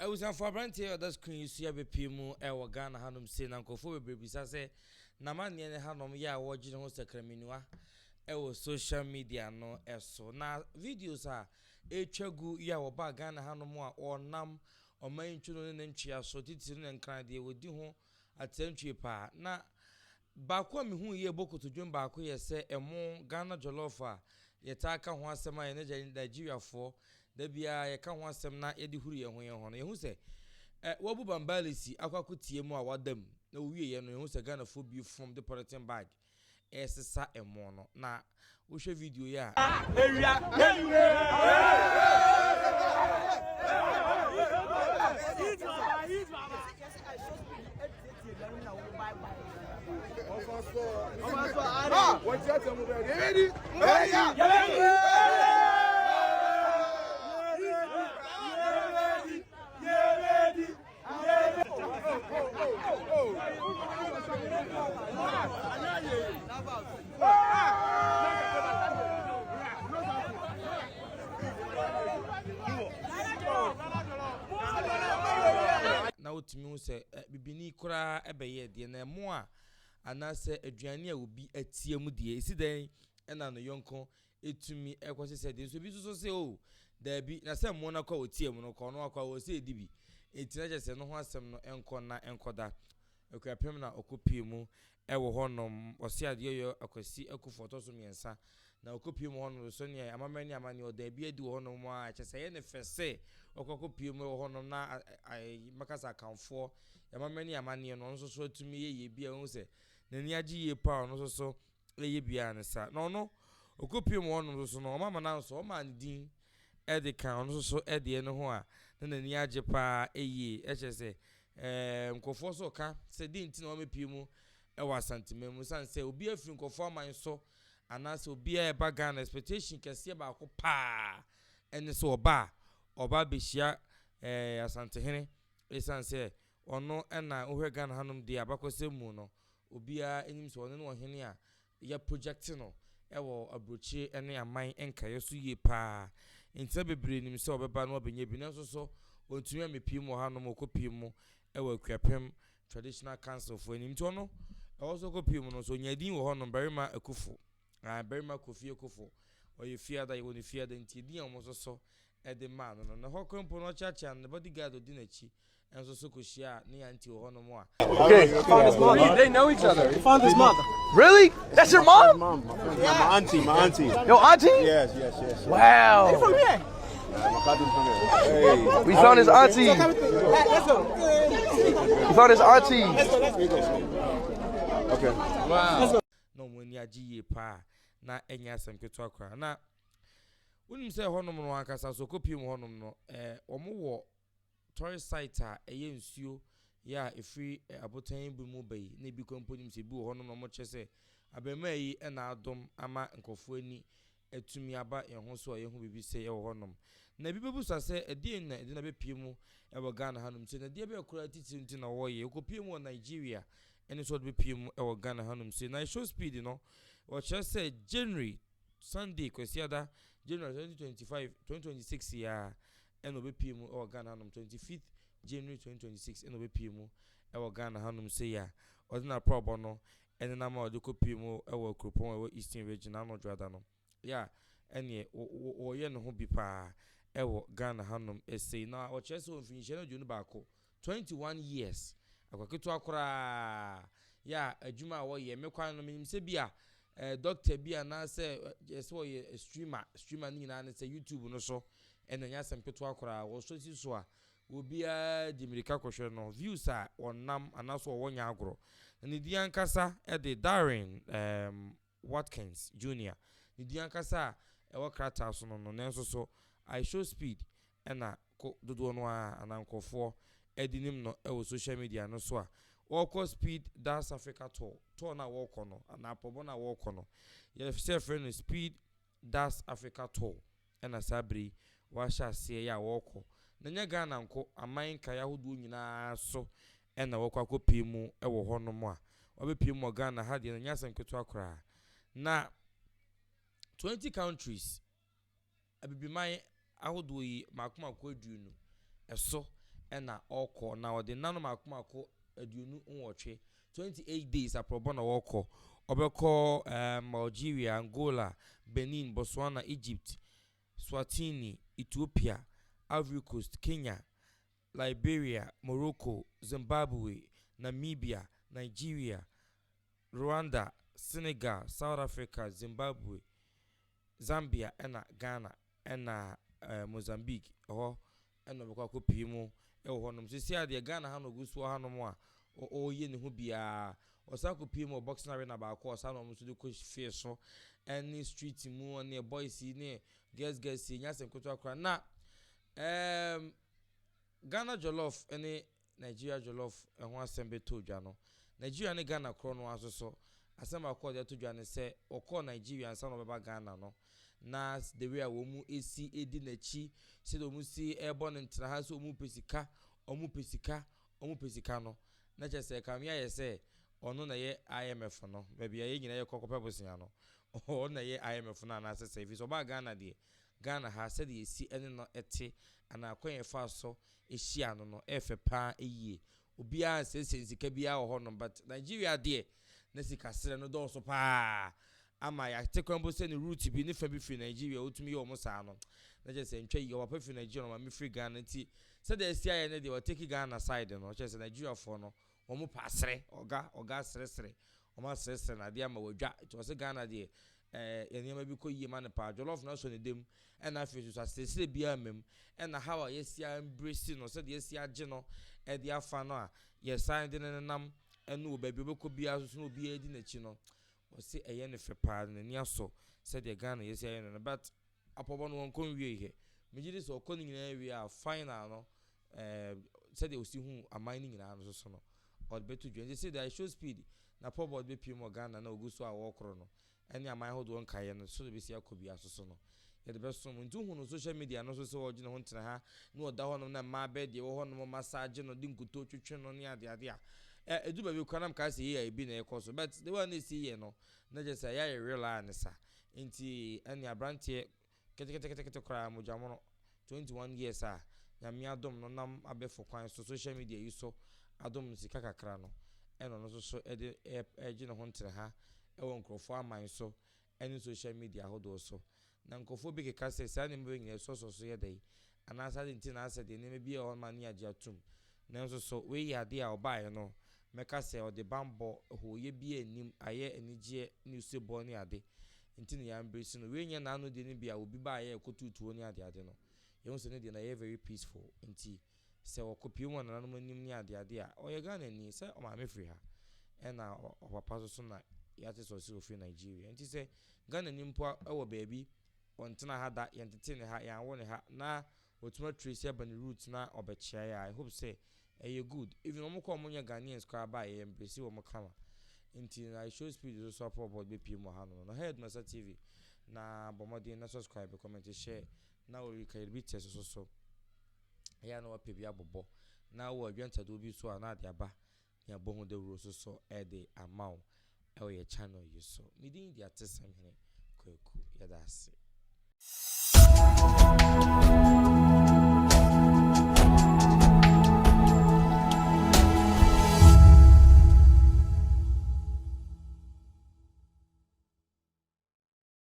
I was on for Branty, that's Queen you see a pimu, our Ghana Hanum Sin, Uncle for baby. I say, Namani and Hanum, ya, watching host a criminua. Our social media no eso. Now, videos are a chagu ya or bag Ghana Hanumwa or Nam or main children and chia so titin and cry they would do home at century pa. Na Bakwa mi hu ye boko to dwom baako ye se emo Ghana jollofa ye ta ka ho asem a ye Nigeria for da bia ye ka ho asem na ye di huru ye ho no ye hu se wabu bambalisi akwakotie mu a wadam na owie ye no ye hu se Ghana for bi from the polythene bag esesa emo no na wo hwe video ya What's that? na otimi hu se bibini kura ebeye de na emo a anase aduane a obi atie mu de esi den na no yonko etumi ekwose se de so bi so se o da bi na se mo na kwa otie mu no ko no akwa wo se edibi etina je se no ho asem no enko na enkoda ekwapem na okopi mu ewo honom ose ade yo akwasi akufoto so miensa na okopi mu honom so ne amamani amani oda bi adi honom a chese ye ne fese okokopi mu honom na makasa kanfo amamani amani no nso so tumi ye bi hu se nani agi ye pa no so ye bia ne sa no okopi mu honom so no mama na so o man din edi kan no so edi ne ho a na nani agi pa chese nkofo so ka se din ti na o mepi mu ewa santimemu sanse obi afiri nkofo aman so anase obi e ba Ghana expectation kese ba ko pa ene so oba behia Asante hene esanse ono na ohwe Ghana hanum de abakosemu no obi a enim so ono no hene a ya project no ewo abrochi ene aman enka yeso ye pa ntia bebre nim se obeba no obenye bi nanso so ontumi amepi mu hanum okopi mu ewo kwapem traditional council for enim to no also kopi mu no so nyadin wo hanum barima akufo barima kofi akufo oye fiada ye woni fiada nti din omo so ede man no na hokrompo no chacha and bodyguard odi na chi enso so koshia ne anti wo hanum a okay found his mom. They know each other. You found his mother. Really? That's your mom? My auntie. Your auntie? Yes. Wow. You from here? My cousin's from here. Hey. We found his auntie. Let's go. We found his auntie. Okay. Wow. No money agi ye pa na enya asem keto akra na wonim se honom no akasa so kopi mu honom no omo wo tourist site a eye nsuo ya efri abotan bu mu bai na bi komponim se bi honom no mo chese abema yi na adom ama nkofo ani etumi aba ehun so ye hu bibi se ye honom na bi bebu sase edin na be pie mu e wo Ghana hanum se na de be akura titi na wo ye kopi mu Nigeria any sort of PM or Ghana Hanum say na IShowSpeed's no or just say January Sunday kwesiada January 2026 year and obe PM or Ghana Hanum 25th January 2026 and obe PM or Ghana Hanum say ya ordinary problem no and na ma de ko PM or Kropon or Eastern region no drada no yeah any o ye no ho bi pa e wo Ghana Hanum say na o chese o finish no junu ba ko 21 years akwaketo akora ya adwuma wo ye mekwan no menim se bia doctor bia na se so ye streamer ni na se YouTube no so ena nya sempeto akora wo so si so a obia dimirika kohwe no views a onam anaso wonya agro ni di ankasa e de Darren Watkins Jr. ni di ankasa e wo krata so no nenso so IShowSpeed ena ko dodo no a anankofo edinim no e social media no so a walk speed das Africa tour na walk no na apobo na walk no ye say friend speed das Africa tour ena sabri wa sha se ya walk na nya Ghana nko aman ka ya hodo nyina so ena walk akopi mu e wo ho no mo a obepi mu Ghana ha de na nya sanketo akora na 20 countries abibiman ahodo yi makoma ko adunu eso ena oko na ode nanom akomako aduonu nwotwe 28 days aprobo na woko obeko Algeria, Angola, Benin, Botswana, Egypt, Swatini, Ethiopia, Ivory Coast, Kenya, Liberia, Morocco, Zimbabwe, Namibia, Nigeria, Rwanda, Senegal, South Africa, Zimbabwe, Zambia, ena Ghana, ena Mozambique, ena beko akopie mu honom sisi ade Ghana ha no gusu ha no mo a ye ne ho bia osako pie mu boxing arena ba ko osano mo so de ko fie so any street mu ne boys ne girls nya sem koto akra na Ghana jollof ene Nigeria jollof ho asem beto dwa no Nigeria ne Ghana kro no asoso asem akọ de to dwa ne se okọ Nigeria ansa no beba Ghana no na the way wo mu esi edi na chi se do mu si airborne ntra ha so mu pesika no na chese kamia ye se ono na ye IMF no baby ye nyina ye kokope bosia no o na ye IMF na na se fi so ba Ghana de Ghana ha se de esi ene no ete ana akwen fa so ehia no efe pa eyie obi a se sika bia ho no but Nigeria de na sika sere no do so pa ama ya tekwambo se ni route bi ni fa bi fi Nigeria otumi ye omo sa no na je se ntwa yi wa pa fi Nigeria ma me free Ghana ti se de esi aye ne de wa take Ghana side no che se Nigeria for no omo pa sere oga sere omo sere na de ama wadwa to se Ghana de enema bi ko yie ma ne pa jollof na so ne dem na fi so asese bia amem na how yesi embrace no se de yesi age no e de afa no a yesan de ne nam enu ba bi obeko bia so no bia di na chi no o se eye ne fe pa ne ni aso se de Ghana yesi aye no but apobo no won wie he megidi so okọ ni nyina wie a final no se de osi hu aman ni nyina no so no or betu dwen se de show speed na pobo be pie mo Ghana na oguso a wo kro no ene aman hodo nkaye no so de be si akobi asoso no ye de be so mo ntu hu no social media no so wo gine ho ntena ha na oda ho no na ma be de wo ho no massage no de nkuto twetwe no ne ade a edu ba be kwanam ka se ye bi na ekoso but the one is ye no na je say ya real anisa nti ene abrantie kete kra mo jamo no 21 years a nyame adom no nam abefo kwan so social media yi so adom sika kakra no eno no so ede gine ho ntena ha ewo nkrofo aman so ene social media hodo so na nkofo bi ke kase sa ne mbe nyina so ye dai anasa de ntina asa de ne bi e ho man ya atum na so we ya de a obae no meka se o de bambo ho ye bi anim aye enije ni usebo ni ade ntina ya embrace no we nya na anu de ne bi a obi ba aye ekotutuo ni ade no ye ho se ne de na ye very peaceful nti se okopie mo na nanom anim ni ade a o ye Ghana ni se o ma me free ha ena o papa so na ya te so si ofi Nigeria nti se Ghana ni mpo ewo baabi ontena ha da yentete ha ya wo ne ha na otuma trace ya bani route na obechia ya I hope say good even omo ko omonya Ghanaians kwa ba ye embrace wo mo kama nti na IShowSpeed's so support be pie mo ha no na ADUMASA TV na bomode na subscribe comment share na o recalibrate so ya na wape bia bobo na wo adwanta do bi so na de aba ya bohu de wuro so e de amount e wo ye channel yi so midin dia tesam hene kwaku ya da ase